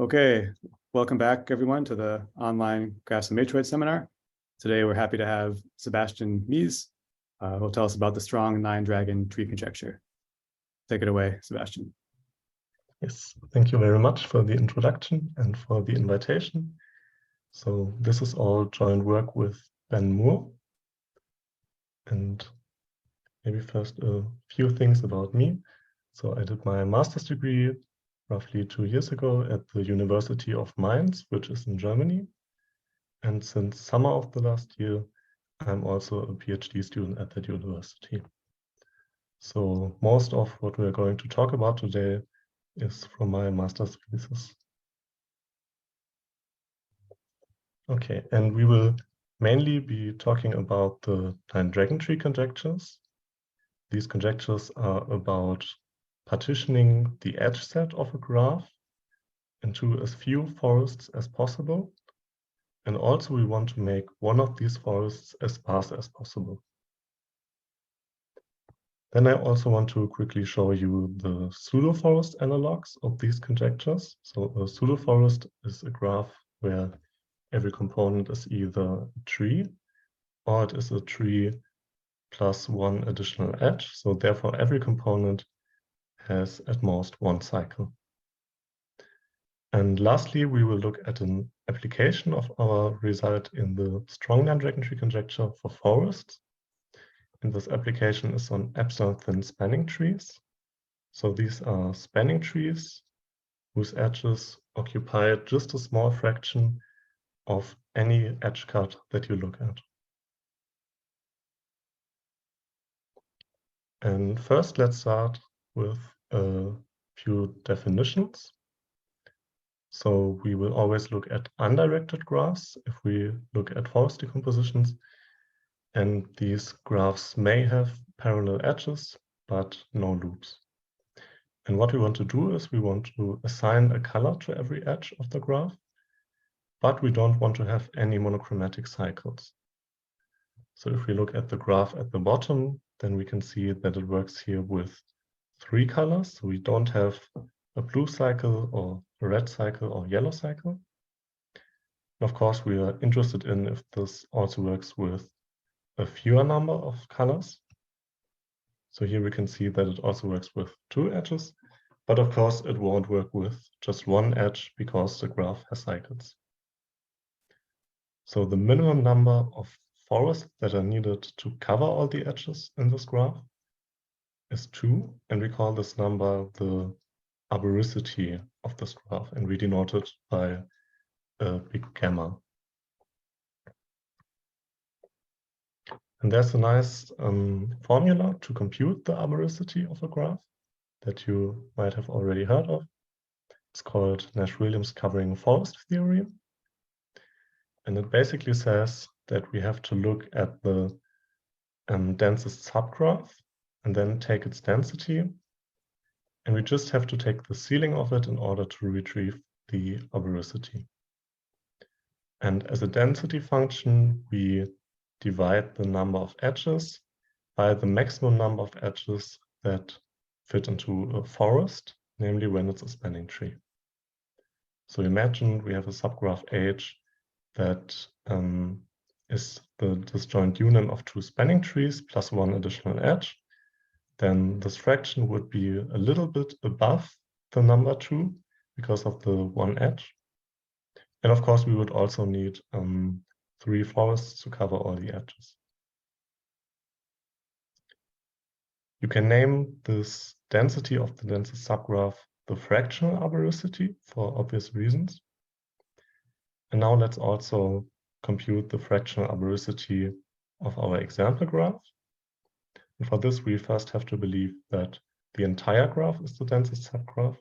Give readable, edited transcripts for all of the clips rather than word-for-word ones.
Okay, welcome back everyone to the online Graphs and Matroids seminar. Today we're happy to have Sebastian Mies, who'll tell us about the strong 9-dragon tree conjecture. Take it away, Sebastian. Yes, thank you very much for the introduction and for the invitation. So this is all joint work with Ben Moore. And maybe first a few things about me. So I did my master's degree roughly 2 years ago at the University of Mainz, which is in Germany. And since summer of the last year, I'm also a PhD student at that university. So most of what we're going to talk about today is from my master's thesis. Okay, and we will mainly be talking about the 9-dragon tree conjectures. These conjectures are about partitioning the edge set of a graph into as few forests as possible. And also we want to make one of these forests as sparse as possible. Then I also want to quickly show you the pseudo-forest analogs of these conjectures. So a pseudo-forest is a graph where every component is either a tree or it is a tree plus one additional edge. So therefore every component has at most one cycle. And lastly, we will look at an application of our result in the strong 9-dragon tree conjecture for forests. And this application is on epsilon-thin spanning trees. So these are spanning trees whose edges occupy just a small fraction of any edge cut that you look at. And first, let's start with a few definitions. So we will always look at undirected graphs if we look at forest decompositions. And these graphs may have parallel edges, but no loops. And what we want to do is we want to assign a color to every edge of the graph, but we don't want to have any monochromatic cycles. So if we look at the graph at the bottom, then we can see that it works here with 3 colors. So we don't have a blue cycle or a red cycle or yellow cycle. And of course, we are interested in if this also works with a fewer number of colors. So here we can see that it also works with 2 edges, but of course it won't work with just 1 edge because the graph has cycles. So the minimum number of forests that are needed to cover all the edges in this graph is 2, and we call this number the arboricity of this graph, and we denote it by a big gamma. And there's a nice formula to compute the arboricity of a graph that you might have already heard of. It's called Nash-Williams covering forest theory. And it basically says that we have to look at the densest subgraph and then take its density. And we just have to take the ceiling of it in order to retrieve the arboricity. And as a density function, we divide the number of edges by the maximum number of edges that fit into a forest, namely when it's a spanning tree. So imagine we have a subgraph H that is the disjoint union of 2 spanning trees plus 1 additional edge. Then this fraction would be a little bit above the number 2 because of the 1 edge. And of course, we would also need 3 forests to cover all the edges. You can name this density of the densest subgraph the fractional arboricity for obvious reasons. And now let's also compute the fractional arboricity of our example graph. And for this, we first have to believe that the entire graph is the densest subgraph.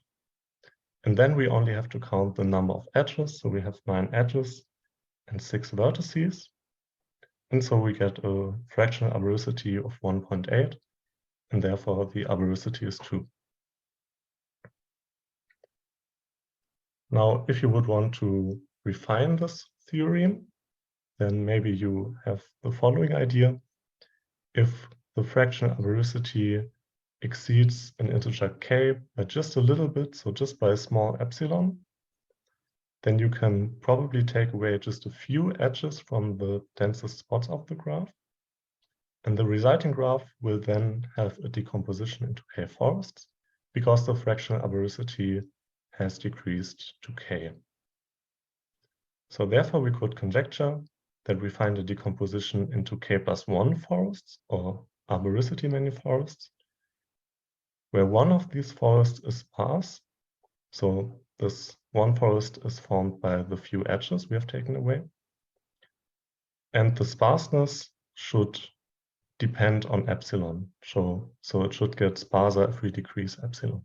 And then we only have to count the number of edges. So we have 9 edges and 6 vertices. And so we get a fractional arboricity of 1.8. And therefore, the arboricity is 2. Now, if you would want to refine this theorem, then maybe you have the following idea. If the fractional arboricity exceeds an integer k by just a little bit, so just by a small epsilon, then you can probably take away just a few edges from the densest spots of the graph. And the resulting graph will then have a decomposition into K forests because the fractional aberricity has decreased to K. So therefore, we could conjecture that we find a decomposition into K+1 forests or aberricity many forests, where one of these forests is sparse. So this one forest is formed by the few edges we have taken away. And the sparseness should depend on epsilon. So it should get sparser if we decrease epsilon.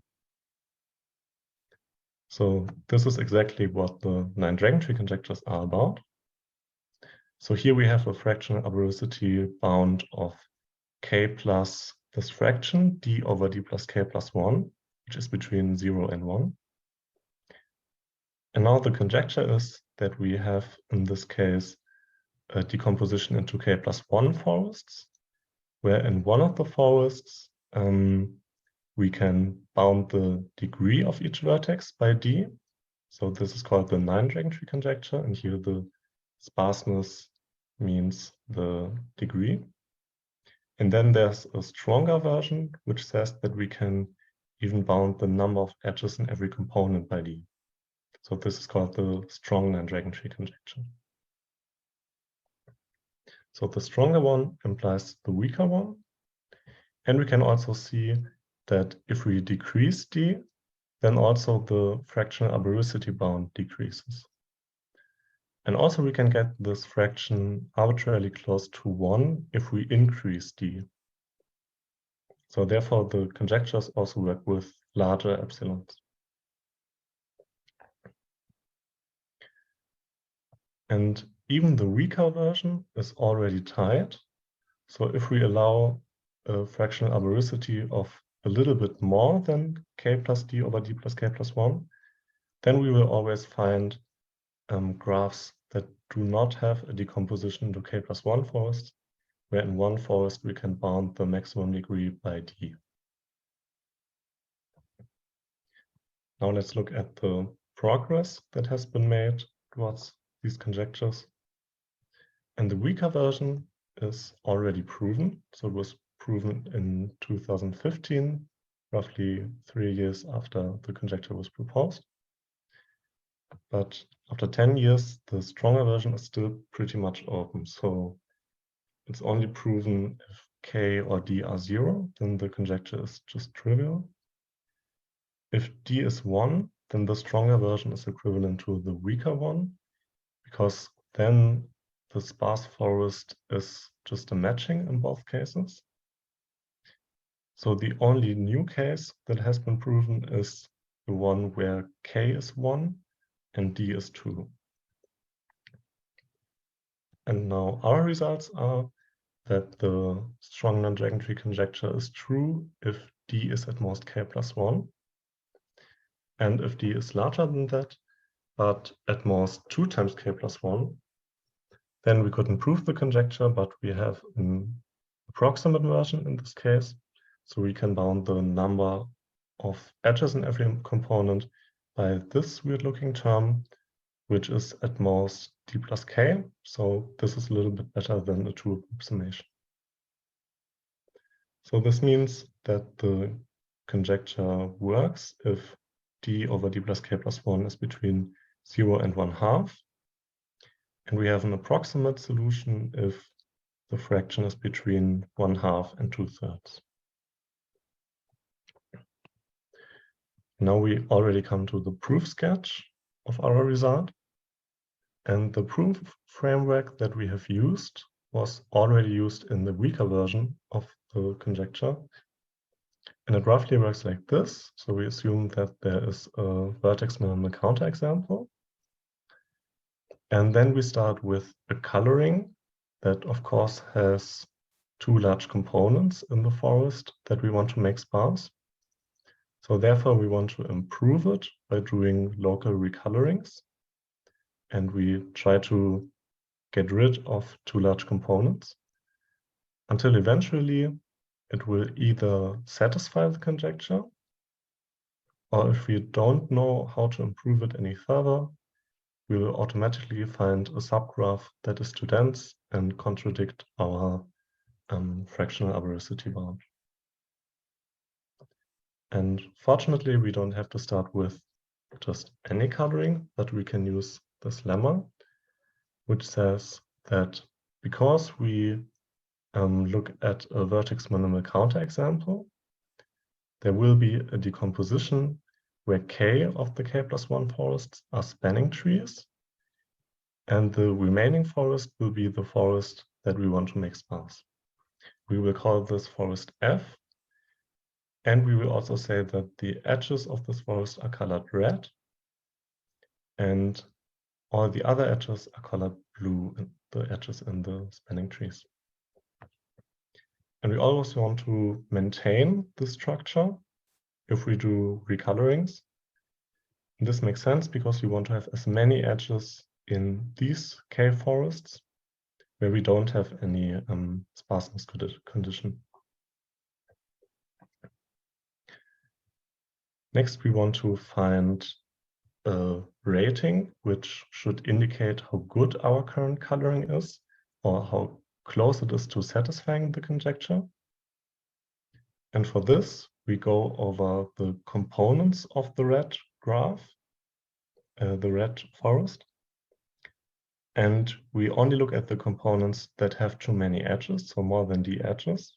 So this is exactly what the 9 dragon tree conjectures are about. So here we have a fractional aberricity bound of K plus this fraction, d over d plus K plus 1, which is between 0 and 1. And now the conjecture is that we have, in this case, a decomposition into K+1 forests, where in one of the forests, we can bound the degree of each vertex by d. So this is called the 9 dragon tree conjecture, and here the sparseness means the degree. And then there's a stronger version, which says that we can even bound the number of edges in every component by d. So this is called the strong 9 dragon tree conjecture. So the stronger one implies the weaker one. And we can also see that if we decrease d, then also the fractional aberricity bound decreases. And also we can get this fraction arbitrarily close to 1 if we increase d. So therefore the conjectures also work with larger epsilons. And even the weaker version is already tight. So if we allow a fractional aberricity of a little bit more than K plus D over D plus K plus 1, then we will always find graphs that do not have a decomposition into K plus 1 forests, where in one forest we can bound the maximum degree by D. Now let's look at the progress that has been made towards these conjectures. And the weaker version is already proven. So it was proven in 2015, roughly 3 years after the conjecture was proposed. But after 10 years, the stronger version is still pretty much open. So it's only proven if K or D are 0, then the conjecture is just trivial. If D is 1, then the stronger version is equivalent to the weaker one, because then the sparse forest is just a matching in both cases. So the only new case that has been proven is the one where K is 1 and D is 2. And now our results are that the strong non-dragon tree conjecture is true if D is at most K plus 1. And if D is larger than that, but at most 2 times K plus 1, then we couldn't prove the conjecture, but we have an approximate version in this case. So we can bound the number of edges in every component by this weird looking term, which is at most D plus K. So this is a little bit better than a true approximation. So this means that the conjecture works if D over D plus K plus 1 is between 0 and 1/2. And we have an approximate solution if the fraction is between 1/2 and 2/3. Now we already come to the proof sketch of our result. And the proof framework that we have used was already used in the weaker version of the conjecture. And it roughly works like this. So we assume that there is a vertex minimal counterexample. And then we start with a coloring that, of course, has 2 large components in the forest that we want to make sparse. So therefore, we want to improve it by doing local recolorings. And we try to get rid of 2 large components until eventually it will either satisfy the conjecture, or if we don't know how to improve it any further, we will automatically find a subgraph that is too dense and contradict our fractional aberracity bound. And fortunately, we don't have to start with just any coloring, but we can use this lemma, which says that because we look at a vertex minimal counterexample, there will be a decomposition where k of the k+1 forests are spanning trees, and the remaining forest will be the forest that we want to make sparse. We will call this forest F, and we will also say that the edges of this forest are colored red, and all the other edges are colored blue, the edges in the spanning trees. And we always want to maintain the structure if we do recolorings. And this makes sense because we want to have as many edges in these K forests where we don't have any sparseness condition. Next, we want to find a rating which should indicate how good our current coloring is or how close it is to satisfying the conjecture. And for this, we go over the components of the red graph, the red forest. And we only look at the components that have too many edges, so more than d edges.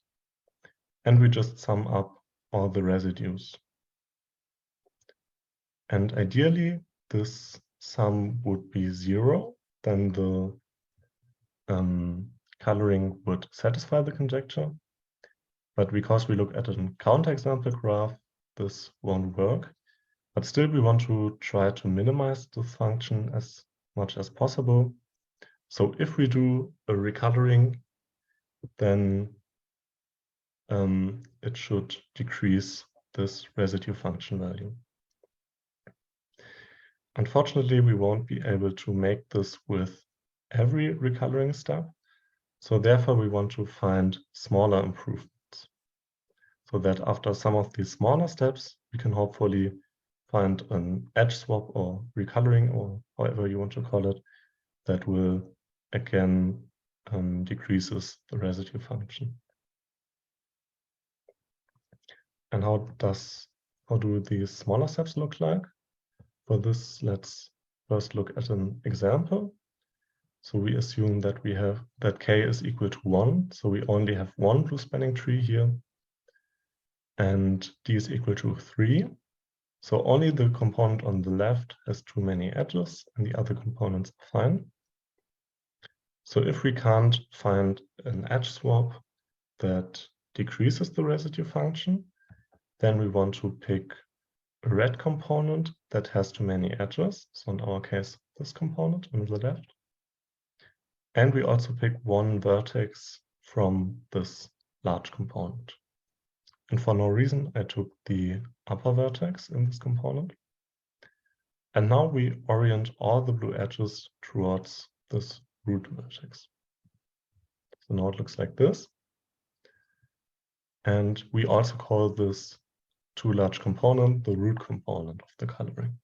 And we just sum up all the residues. And ideally, this sum would be 0, then the coloring would satisfy the conjecture. But because we look at a counterexample graph, this won't work. But still, we want to try to minimize the function as much as possible. So if we do a recoloring, then it should decrease this residue function value. Unfortunately, we won't be able to make this with every recoloring step. So therefore, we want to find smaller improvements so that after some of these smaller steps, we can hopefully find an edge swap or recoloring, or however you want to call it, that will again decreases the residue function. And how do these smaller steps look like? For this, let's first look at an example. So we assume that we have that k is equal to 1. So we only have one blue spanning tree here. And d is equal to 3. So only the component on the left has too many edges and the other components are fine. So if we can't find an edge swap that decreases the residue function, then we want to pick a red component that has too many edges. So in our case, this component on the left. And we also pick one vertex from this large component. And for no reason, I took the upper vertex in this component. And now we orient all the blue edges towards this root vertex. So now it looks like this. And we also call this too large component the root component of the coloring.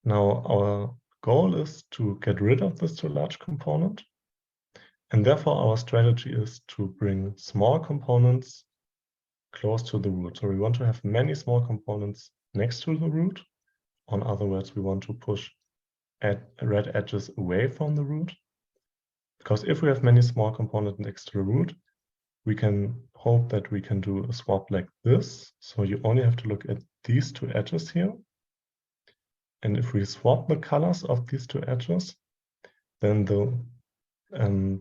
Now our goal is to get rid of this too large component. And therefore our strategy is to bring small components close to the root. So we want to have many small components next to the root. In other words, we want to push red edges away from the root. Because if we have many small components next to the root, we can hope that we can do a swap like this. So you only have to look at these two edges here. And if we swap the colors of these two edges, then the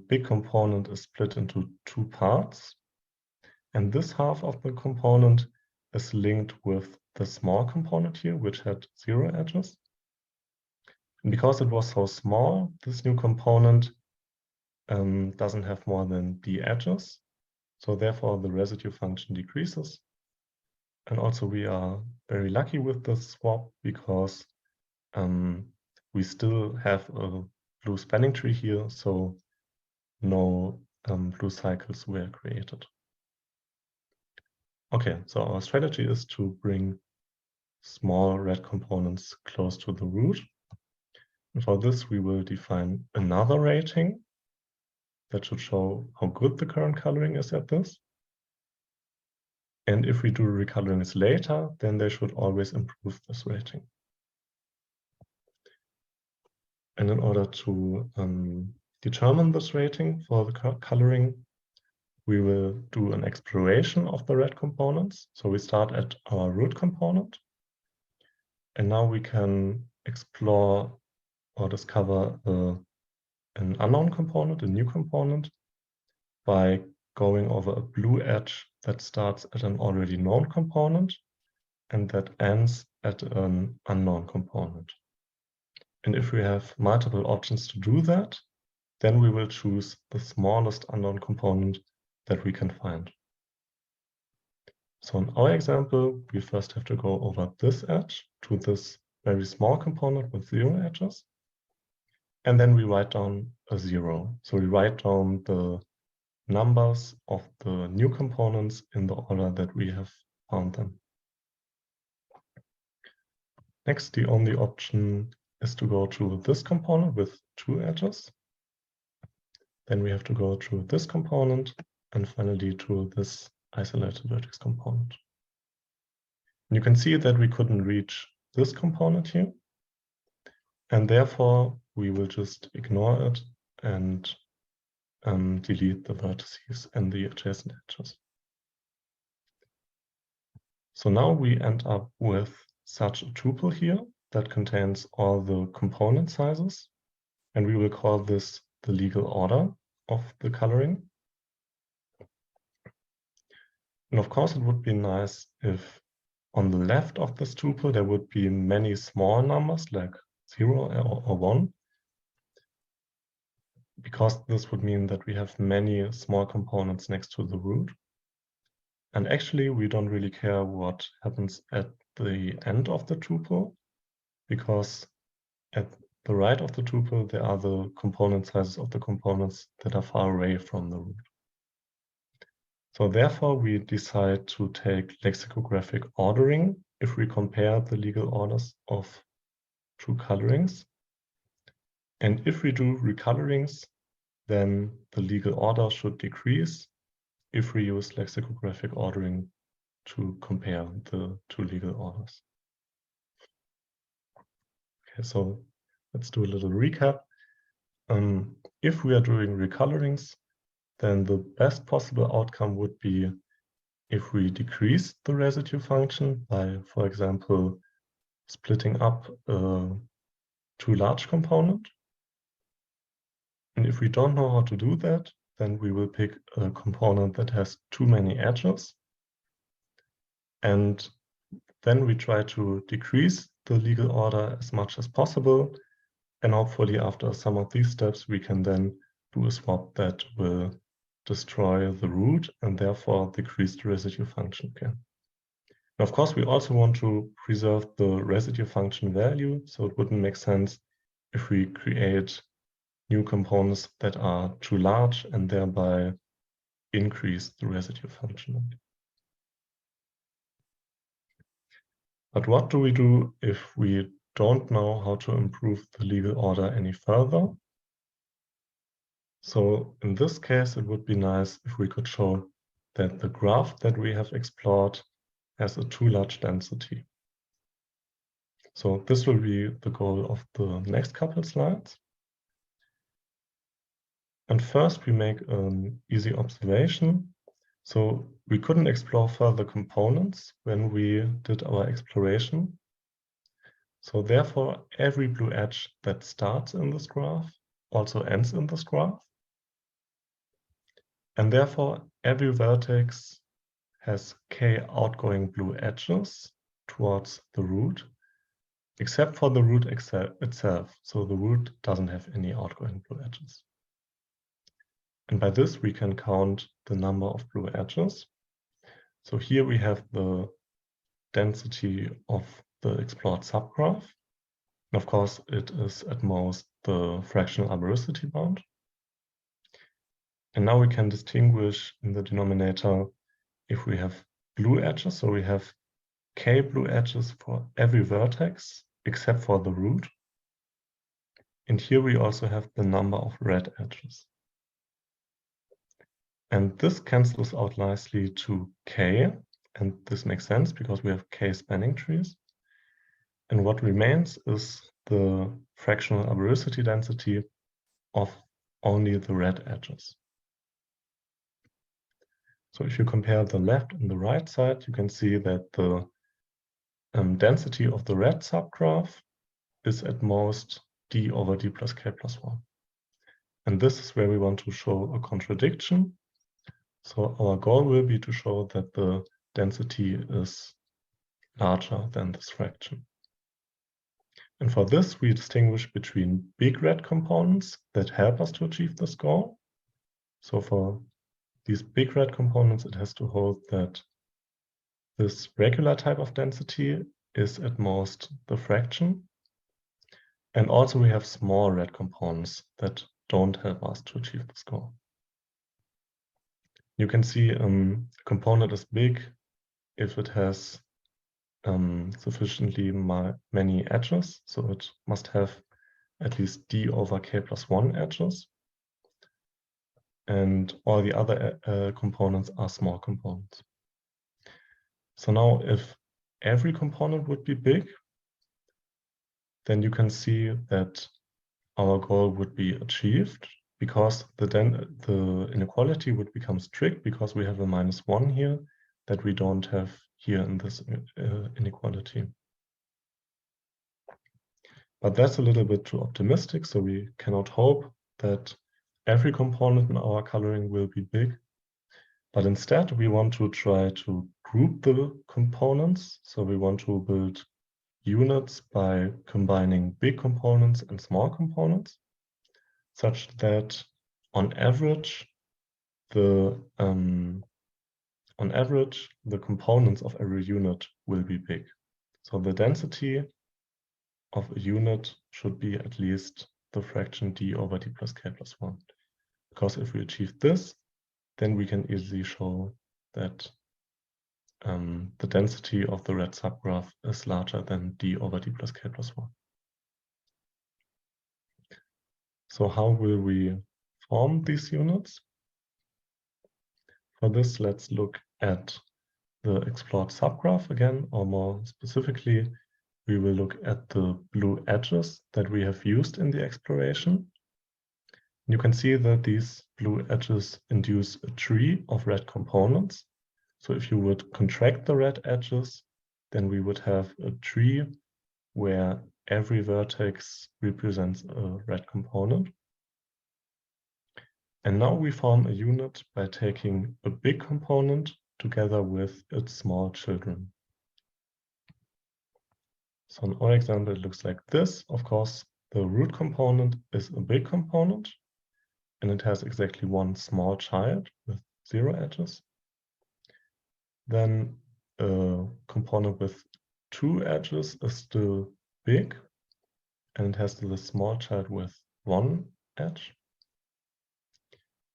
big component is split into two parts. And this half of the component is linked with the small component here, which had 0 edges. And because it was so small, this new component doesn't have more than d edges. So therefore, the residue function decreases. And also, we are very lucky with this swap because we still have a blue spanning tree here, so no blue cycles were created. Okay, so our strategy is to bring small red components close to the root. And for this, we will define another rating that should show how good the current coloring is at this. And if we do recolorings later, then they should always improve this rating. And in order to determine this rating for the coloring, we will do an exploration of the red components. So we start at our root component. And now we can explore or discover an unknown component, a new component, by going over a blue edge that starts at an already known component and that ends at an unknown component. And if we have multiple options to do that, then we will choose the smallest unknown component that we can find. So in our example, we first have to go over this edge to this very small component with 0 edges. And then we write down a 0. So we write down the numbers of the new components in the order that we have found them. Next, the only option is to go to this component with 2 edges. Then we have to go to this component and finally to this isolated vertex component. And you can see that we couldn't reach this component here. And therefore, we will just ignore it and delete the vertices and the adjacent edges. So now we end up with such a tuple here that contains all the component sizes. And we will call this the legal order of the coloring. And of course, it would be nice if on the left of this tuple, there would be many small numbers like 0 or 1, because this would mean that we have many small components next to the root. And actually, we don't really care what happens at the end of the tuple, because at the right of the tuple, there are the component sizes of the components that are far away from the root. So therefore, we decide to take lexicographic ordering if we compare the legal orders of two colorings. And if we do recolorings, then the legal order should decrease if we use lexicographic ordering to compare the two legal orders. Okay, so let's do a little recap. If we are doing recolorings, then the best possible outcome would be if we decrease the residue function by, for example, splitting up a too large component. And if we don't know how to do that, then we will pick a component that has too many edges. And then we try to decrease the legal order as much as possible. And hopefully after some of these steps, we can then do a swap that will destroy the root and therefore decrease the residue function again. And of course, we also want to preserve the residue function value. So it wouldn't make sense if we create new components that are too large and thereby increase the residue function. But what do we do if we don't know how to improve the legal order any further? So in this case, it would be nice if we could show that the graph that we have explored has a too large density. So this will be the goal of the next couple slides. And first we make an easy observation. So we couldn't explore further components when we did our exploration. So therefore, every blue edge that starts in this graph also ends in this graph. And therefore, every vertex has k outgoing blue edges towards the root, except for the root itself. So the root doesn't have any outgoing blue edges. And by this, we can count the number of blue edges. So here we have the density of the explored subgraph. And of course, it is at most the fractional arboricity bound. And now we can distinguish in the denominator if we have blue edges, so we have k blue edges for every vertex except for the root. And here we also have the number of red edges. And this cancels out nicely to k, and this makes sense because we have k spanning trees. And what remains is the fractional aberricity density of only the red edges. So if you compare the left and the right side, you can see that the density of the red subgraph is at most d over d plus k plus 1. And this is where we want to show a contradiction. So our goal will be to show that the density is larger than this fraction. And for this, we distinguish between big red components that help us to achieve this goal. So for these big red components, it has to hold that this regular type of density is at most the fraction. And also we have small red components that don't help us to achieve this goal. You can see a component is big if it has sufficiently many edges. So it must have at least d over k plus 1 edges. And all the other components are small components. So now if every component would be big, then you can see that our goal would be achieved because the inequality would become strict because we have a -1 here that we don't have here in this inequality. But that's a little bit too optimistic, so we cannot hope that every component in our coloring will be big. But instead, we want to try to group the components. So we want to build units by combining big components and small components, such that on average, the components of every unit will be big. So the density of a unit should be at least the fraction d over d plus k plus 1. Because if we achieve this, then we can easily show that the density of the red subgraph is larger than d over d plus k plus 1. So how will we form these units? For this, let's look at the explored subgraph again, or more specifically, we will look at the blue edges that we have used in the exploration. You can see that these blue edges induce a tree of red components. So if you would contract the red edges, then we would have a tree where every vertex represents a red component. And now we form a unit by taking a big component together with its small children. So in our example, it looks like this. Of course, the root component is a big component, and it has exactly one small child with 0 edges. Then a component with 2 edges is still big, and it has the small child with 1 edge.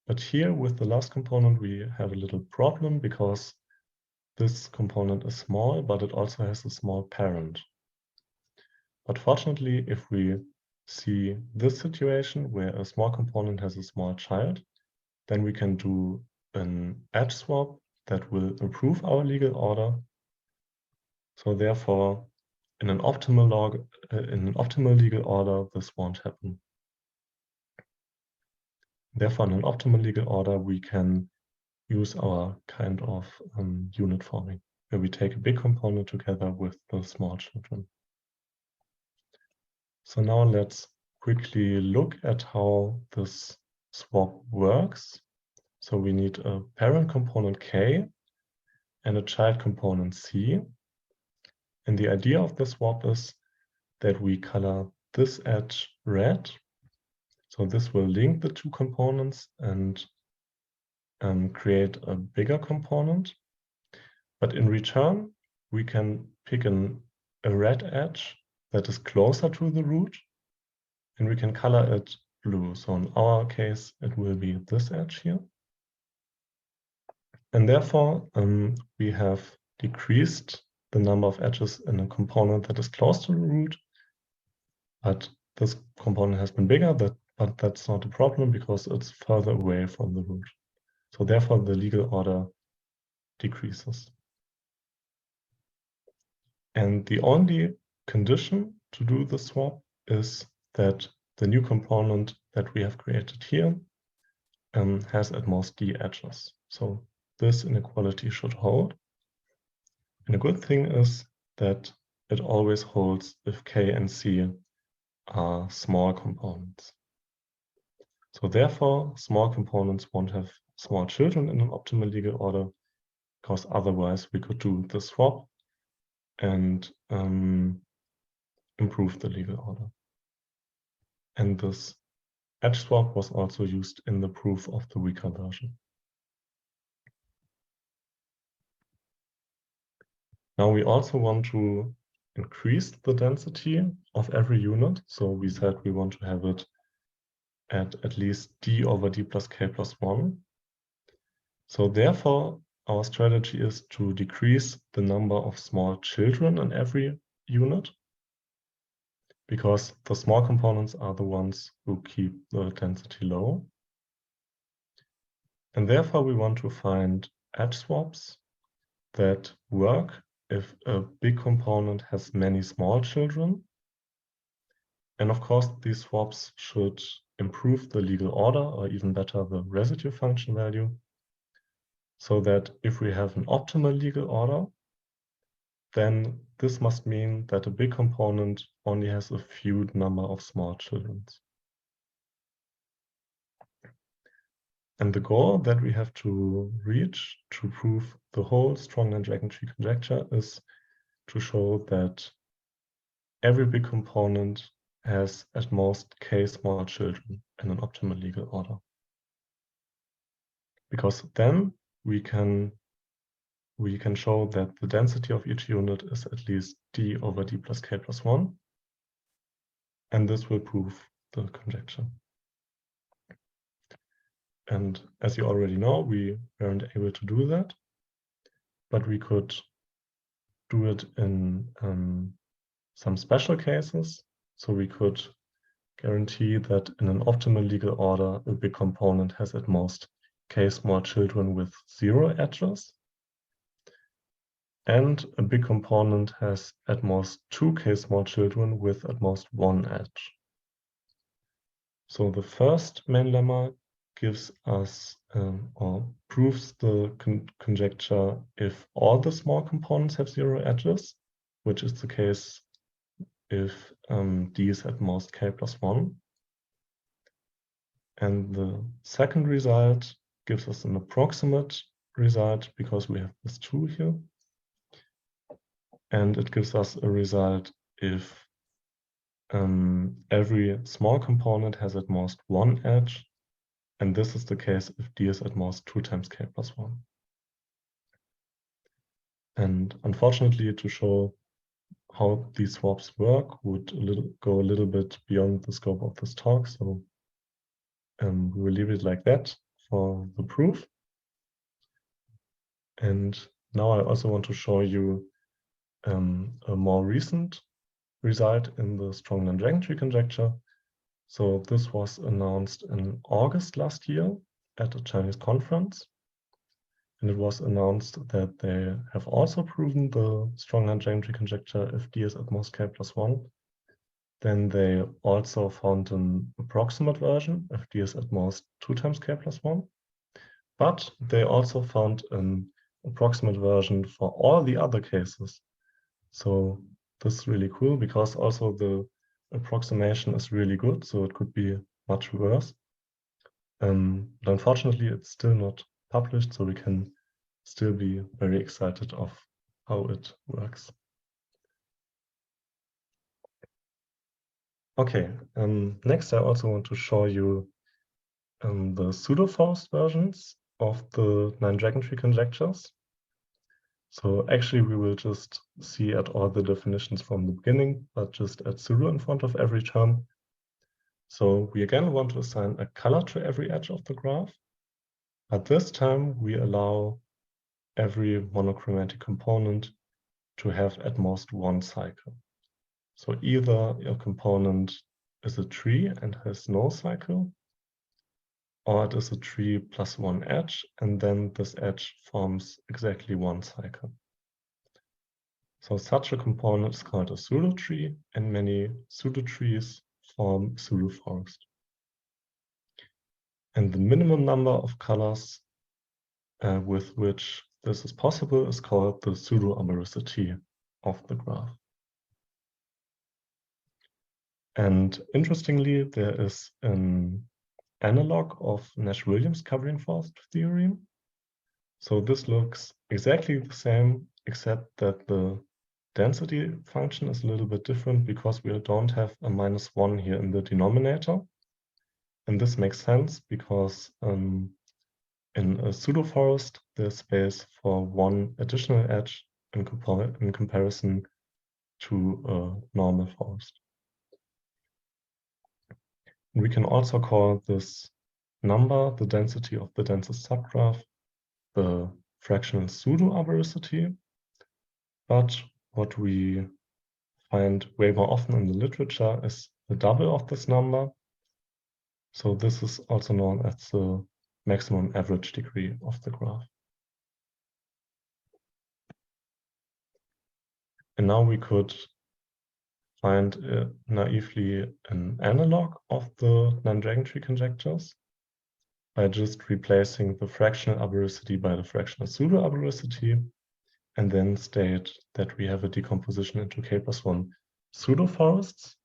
But here with the last component, we have a little problem because this component is small, but it also has a small parent. But fortunately, if we see this situation where a small component has a small child, then we can do an edge swap that will improve our legal order. So therefore, in an optimal legal order, this won't happen. Therefore, in an optimal legal order, we can use our kind of unit forming, where we take a big component together with the small children. So now let's quickly look at how this swap works. So we need a parent component K and a child component C. And the idea of the swap is that we color this edge red. So this will link the two components and create a bigger component. But in return, we can pick a red edge that is closer to the root, and we can color it blue. So in our case, it will be this edge here. And therefore, we have decreased the number of edges in a component that is close to the root, but this component has been bigger, but that's not a problem because it's further away from the root. So therefore, the legal order decreases. And the only condition to do the swap is that the new component that we have created here has at most d edges. So this inequality should hold. And a good thing is that it always holds if k and c are small components. So therefore, small components won't have small children in an optimal legal order, because otherwise we could do the swap and improve the legal order. And this edge swap was also used in the proof of the weaker version. Now we also want to increase the density of every unit. So we said we want to have it at least d over d plus k plus 1. So therefore, our strategy is to decrease the number of small children in every unit, because the small components are the ones who keep the density low. And therefore, we want to find edge swaps that work if a big component has many small children. And of course, these swaps should improve the legal order, or even better, the residue function value, so that if we have an optimal legal order, then this must mean that a big component only has a few number of small children. And the goal that we have to reach to prove the whole strong non-dragon tree conjecture is to show that every big component has at most k small children in an optimal legal order. Because then we can show that the density of each unit is at least d over d plus k plus 1. And this will prove the conjecture. And as you already know, we weren't able to do that, but we could do it in some special cases. So we could guarantee that in an optimal legal order, a big component has at most k small children with 0 edges. And a big component has at most 2k small children with at most 1 edge. So the first main lemma gives us or proves the conjecture if all the small components have 0 edges, which is the case if d is at most k plus 1. And the second result gives us an approximate result because we have this 2 here. And it gives us a result if every small component has at most 1 edge. And this is the case if d is at most 2 times k plus 1. And unfortunately, to show how these swaps work would go a little bit beyond the scope of this talk. So we will leave it like that for the proof. And now I also want to show you a more recent result in the strong non-dragon tree conjecture. So this was announced in August last year at a Chinese conference. And it was announced that they have also proven the strong non-dragon tree conjecture if d is at most k plus 1. Then they also found an approximate version if d is at most 2 times k plus 1. But they also found an approximate version for all the other cases. So this is really cool because also the approximation is really good. So it could be much worse. But unfortunately, it's still not published, so we can still be very excited of how it works. Okay, next I also want to show you the pseudo-forced versions of the 9 dragon tree conjectures. So actually we will just see at all the definitions from the beginning, but just add pseudo in front of every term. So we again want to assign a color to every edge of the graph. But this time we allow every monochromatic component to have at most one cycle. So either your component is a tree and has no cycle, or it is a tree plus one edge, and then this edge forms exactly one cycle. So such a component is called a pseudo-tree, and many pseudo-trees form pseudo-forest. And the minimum number of colors with which this is possible is called the pseudo-abericity of the graph. And interestingly, there is an analog of Nash-Williams covering forest theorem. So this looks exactly the same, except that the density function is a little bit different because we don't have a -1 here in the denominator. And this makes sense because in a pseudo-forest, there's space for one additional edge in comparison to a normal forest. And we can also call this number, the density of the densest subgraph, the fractional pseudo-abericity. But what we find way more often in the literature is the double of this number. So this is also known as the maximum average degree of the graph. And now we could find naively an analog of the non-dragon tree conjectures by just replacing the fractional abericity by the fractional pseudo-abericity, and then state that we have a decomposition into k+1 pseudo-forests,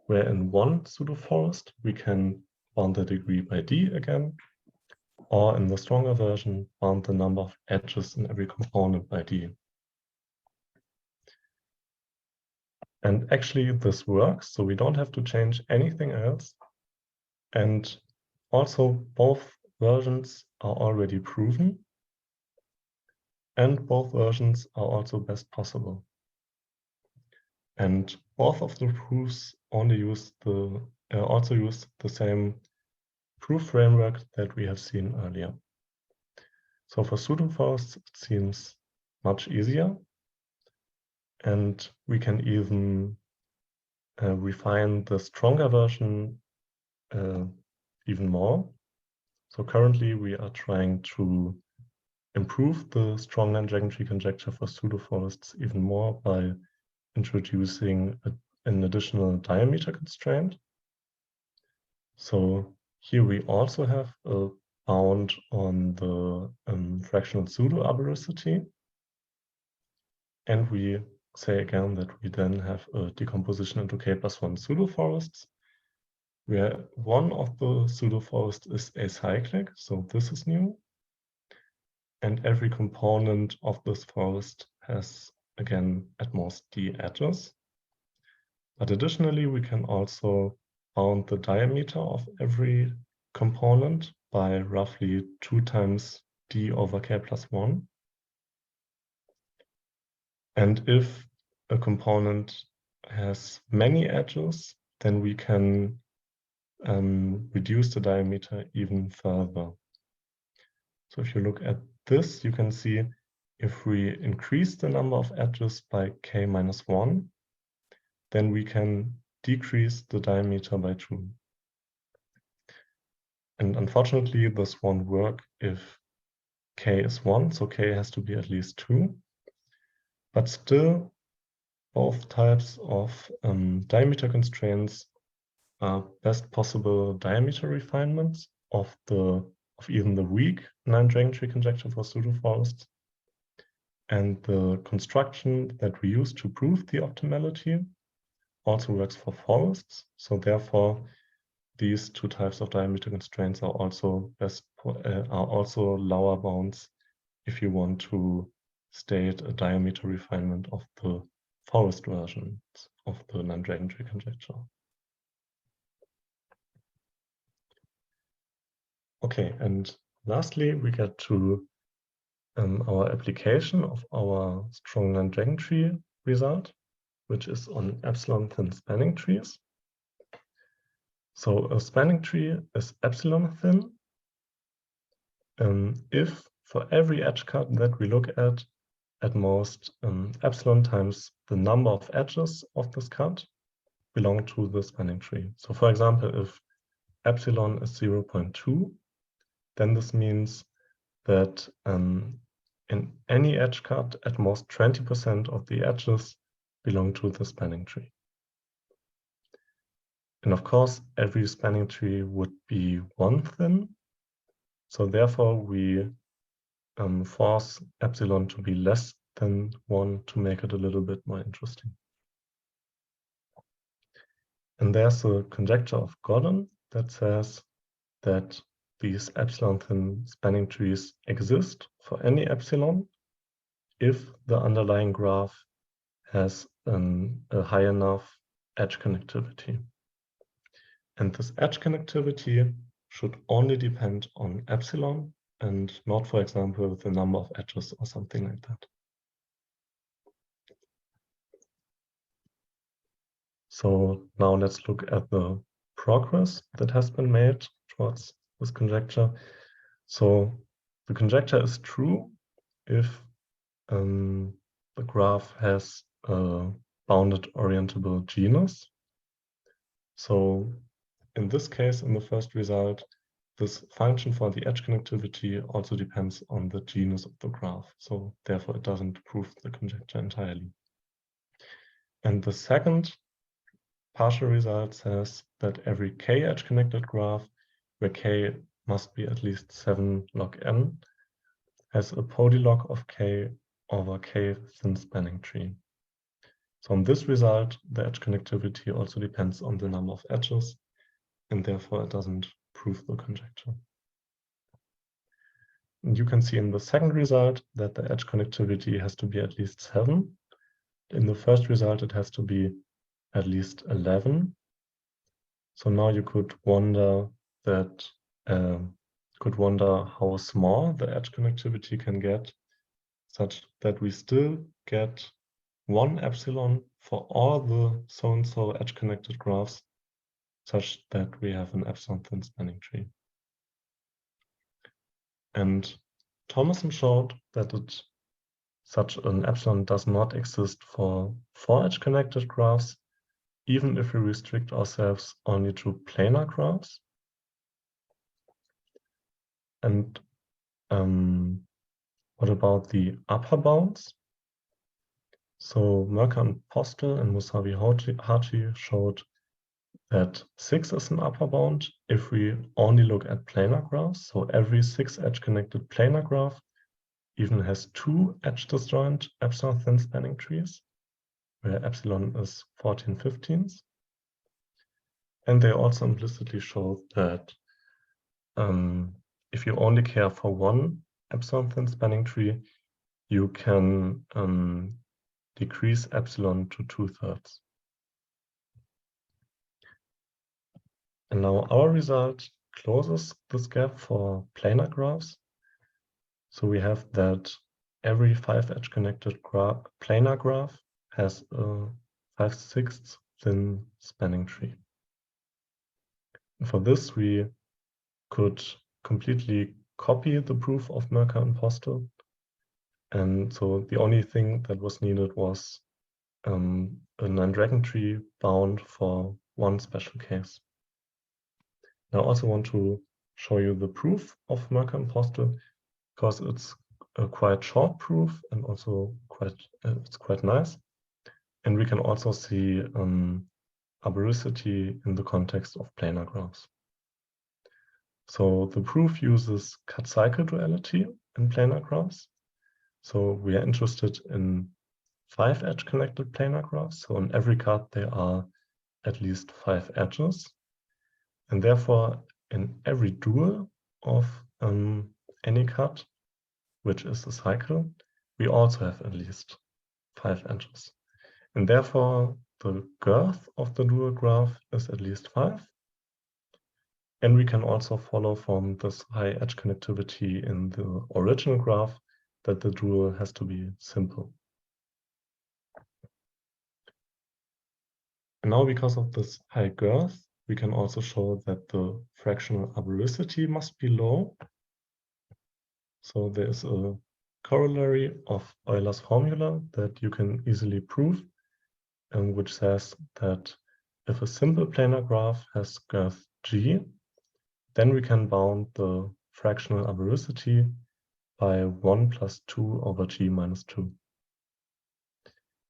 where in one pseudo-forest we can bound the degree by d again, or in the stronger version, bound the number of edges in every component by d. And actually this works, so we don't have to change anything else. And also both versions are already proven, and both versions are also best possible. And both of the proofs only use also use the same proof framework that we have seen earlier. So for pseudo-forests, it seems much easier. And we can even refine the stronger version even more. So currently we are trying to improve the strong non-dragon tree conjecture for pseudo-forests even more by introducing an additional diameter constraint. So here we also have a bound on the fractional pseudo-abericity. And we say again that we then have a decomposition into k+1 pseudo-forests, where one of the pseudo-forests is acyclic, so this is new. And every component of this forest has, again, at most d edges. But additionally, we can also bound the diameter of every component by roughly 2 times d over k+1. And if a component has many edges, then we can reduce the diameter even further. So if you look at this, you can see if we increase the number of edges by k-1, then we can decrease the diameter by 2. And unfortunately, this won't work if k is 1, so k has to be at least 2. But still, both types of diameter constraints are best possible diameter refinements of even the weak non-dragon tree conjecture for pseudo-forests. And the construction that we use to prove the optimality also works for forests. So therefore, these two types of diameter constraints are also lower bounds if you want to state a diameter refinement of the forest versions of the non-dragon tree conjecture. Okay, and lastly, we get to our application of our strong non-dragon tree result, which is on epsilon thin spanning trees. So a spanning tree is epsilon thin if for every edge cut that we look at, at most epsilon times the number of edges of this cut belong to the spanning tree. So for example, if epsilon is 0.2, then this means that in any edge cut, at most 20% of the edges belong to the spanning tree. And of course, every spanning tree would be one thin. So therefore, we force epsilon to be less than 1 to make it a little bit more interesting. And there's a conjecture of Gordon that says that these epsilon thin spanning trees exist for any epsilon if the underlying graph has a high enough edge connectivity. And this edge connectivity should only depend on epsilon and not, for example, the number of edges or something like that. So now let's look at the progress that has been made towards this conjecture. So the conjecture is true if the graph has a bounded orientable genus. So in this case, in the first result, this function for the edge connectivity also depends on the genus of the graph. So therefore, it doesn't prove the conjecture entirely. And the second partial result says that every k edge connected graph, where k must be at least 7 log n, has a podilog of k over k thin spanning tree. So in this result, the edge connectivity also depends on the number of edges, and therefore it doesn't prove the conjecture. And you can see in the second result that the edge connectivity has to be at least 7. In the first result, it has to be at least 11. So now you could wonder how small the edge connectivity can get, such that we still get 1 epsilon for all the so-and-so edge connected graphs, such that we have an epsilon thin spanning tree. And Thomason showed that such an epsilon does not exist for 4 edge connected graphs, even if we restrict ourselves only to planar graphs. And what about the upper bounds? So Merker and Postel and Musavi Haji showed that 6 is an upper bound if we only look at planar graphs. So every 6 edge connected planar graph even has 2 edge disjoint epsilon thin spanning trees, where epsilon is 14/15. And they also implicitly showed that if you only care for 1 epsilon thin spanning tree, you can decrease epsilon to 2/3. And now our result closes this gap for planar graphs. So we have that every 5 edge connected planar graph has a 5/6 thin spanning tree. And for this, we could completely copy the proof of Merker and Postel. And so the only thing that was needed was a 9-dragon tree bound for 1 special case. Now I also want to show you the proof of Merker and Postel, because it's a quite short proof and also it's quite nice. And we can also see arboricity in the context of planar graphs. So the proof uses cut cycle duality in planar graphs. So we are interested in 5 edge connected planar graphs. So in every cut, there are at least 5 edges. And therefore, in every dual of any cut, which is a cycle, we also have at least 5 edges. And therefore, the girth of the dual graph is at least 5. And we can also follow from this high edge connectivity in the original graph that the dual has to be simple. And now, because of this high girth, we can also show that the fractional arboricity must be low. So there is a corollary of Euler's formula that you can easily prove, and which says that if a simple planar graph has girth g, then we can bound the fractional aberricity by 1 plus 2 over g minus 2.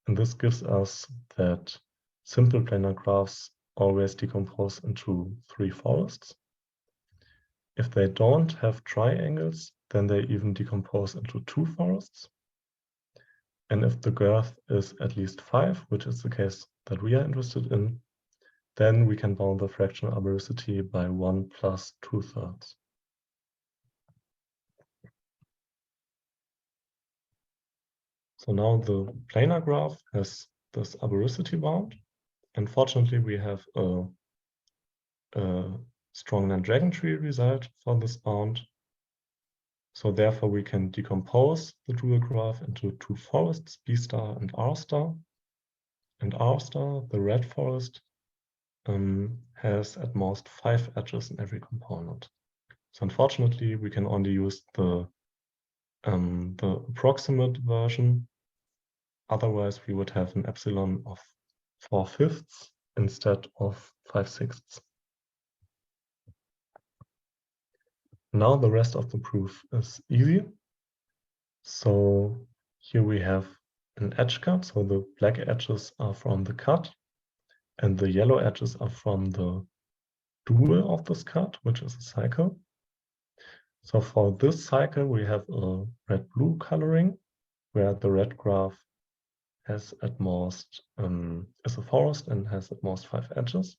And this gives us that simple planar graphs always decompose into 3 forests. If they don't have triangles, then they even decompose into 2 forests. And if the girth is at least 5, which is the case that we are interested in, then we can bound the fractional aberricity by 1 plus 2/3. So now the planar graph has this aberricity bound. And fortunately, we have a strong non-dragon tree result for this bound. So therefore, we can decompose the dual graph into 2 forests, B star and R star. And R star, the red forest, has at most 5 edges in every component. So unfortunately, we can only use the approximate version. Otherwise, we would have an epsilon of 4/5 instead of 5/6. Now the rest of the proof is easy. So here we have an edge cut. So the black edges are from the cut, and the yellow edges are from the dual of this cut, which is a cycle. So for this cycle, we have a red-blue coloring, where the red graph has at most is a forest and has at most 5 edges.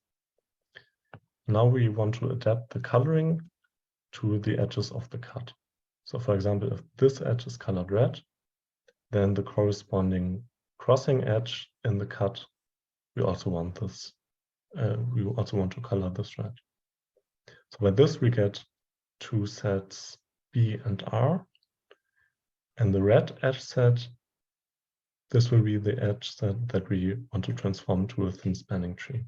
Now we want to adapt the coloring to the edges of the cut. So for example, if this edge is colored red, then the corresponding crossing edge in the cut, we also want this. We also want to color this red. So by this we get 2 sets B and R, and the red edge set, this will be the edge set that we want to transform to a thin spanning tree.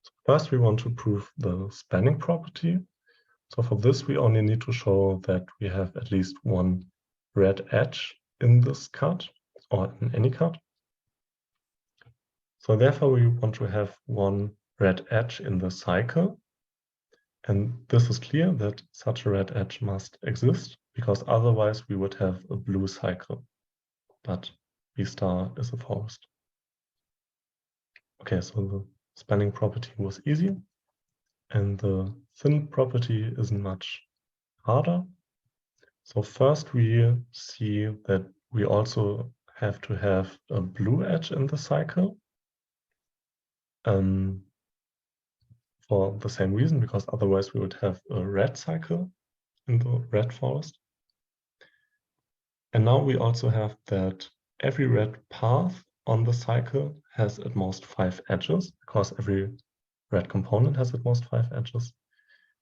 So first we want to prove the spanning property. So for this we only need to show that we have at least one red edge in this cut or in any cut. So therefore we want to have one red edge in the cycle. And this is clear that such a red edge must exist, because otherwise we would have a blue cycle, but B star is a forest. Okay, so the spanning property was easy, and the thin property isn't much harder. So first we see that we also have to have a blue edge in the cycle. For the same reason, because otherwise we would have a red cycle in the red forest. And now we also have that every red path on the cycle has at most 5 edges, because every red component has at most 5 edges.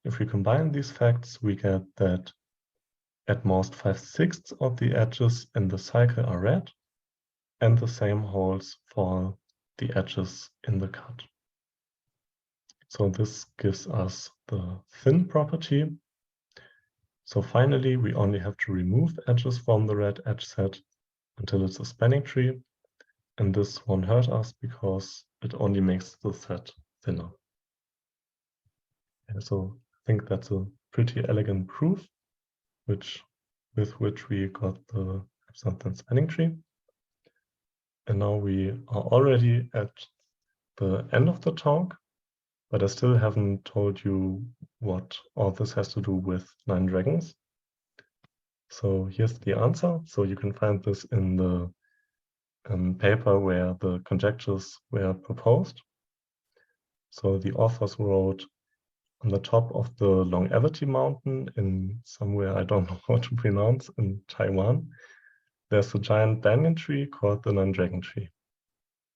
If we combine these facts, we get that at most 5/6 of the edges in the cycle are red, and the same holds for the edges in the cut. So this gives us the thin property. So finally, we only have to remove edges from the red edge set until it's a spanning tree. And this won't hurt us because it only makes the set thinner. And so I think that's a pretty elegant proof, with which we got the epsilon thin spanning tree. And now we are already at the end of the talk, but I still haven't told you what all this has to do with 9 dragons. So here's the answer. So you can find this in the paper where the conjectures were proposed. So the authors wrote, on the top of the Longevity Mountain in somewhere I don't know how to pronounce, in Taiwan, there's a giant banyan tree called the non-dragon tree.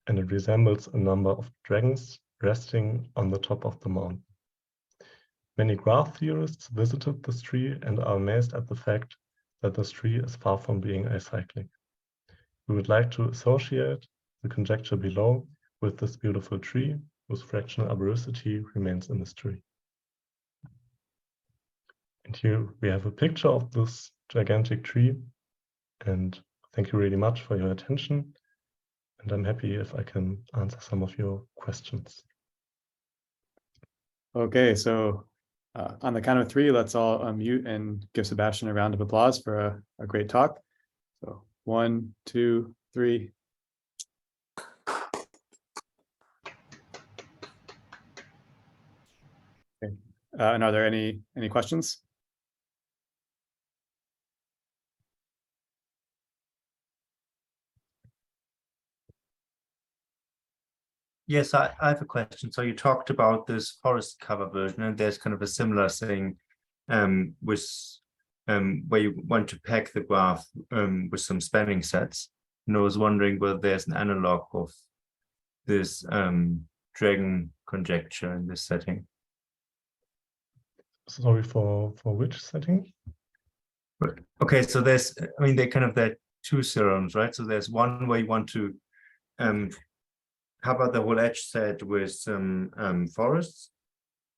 And it resembles a number of dragons resting on the top of the mountain. Many graph theorists visited this tree and are amazed at the fact that this tree is far from being acyclic. We would like to associate the conjecture below with this beautiful tree, whose fractional aberricity remains a mystery. And here we have a picture of this gigantic tree. And thank you really much for your attention. And I'm happy if I can answer some of your questions. Okay, so on the count of three, let's all unmute and give Sebastian a round of applause for a great talk. So 1, 2, 3. Okay. And are there any questions? Yes, I have a question. So you talked about this forest cover version, and there's kind of a similar thing with where you want to pack the graph with some spanning sets. And I was wondering whether there's an analog of this dragon conjecture in this setting. Sorry, for which setting? Okay, so there's, I mean, they're two theorems, right? So there's one where you want to cover the whole edge set with some forests,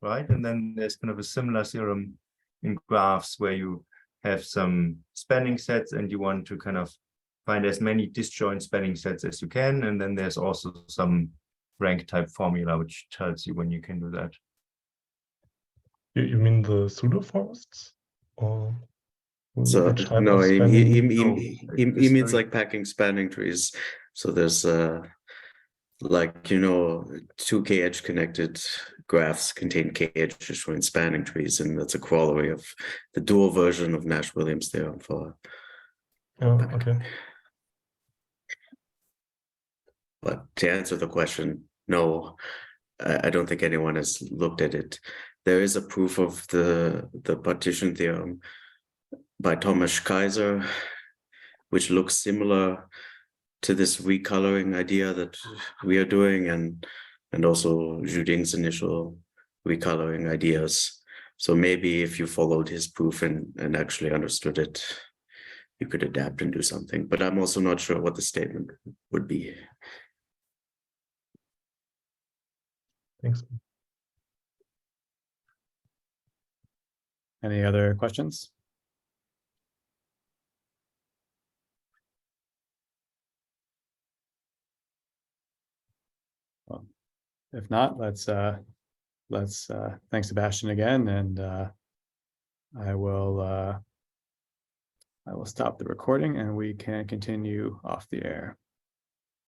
right? And then there's kind of a similar theorem in graphs where you have some spanning sets and you want to kind of find as many disjoint spanning sets as you can. And then there's also some rank type formula which tells you when you can do that. You mean the pseudo forests? Or So which type no, of he spanning? means like packing spanning trees. So there's like 2k edge connected graphs contain k edges showing spanning trees, and that's a corollary of the dual version of Nash-Williams theorem for. Oh, okay. But to answer the question, no, I don't think anyone has looked at it. There is a proof of the partition theorem by Thomas Kaiser, which looks similar to this recoloring idea that we are doing, and also Judin's initial recoloring ideas. So maybe if you followed his proof and actually understood it, you could adapt and do something. But I'm also not sure what the statement would be. Thanks. Any other questions? Well, if not, let's thank Sebastian again, and I will stop the recording and we can continue off the air.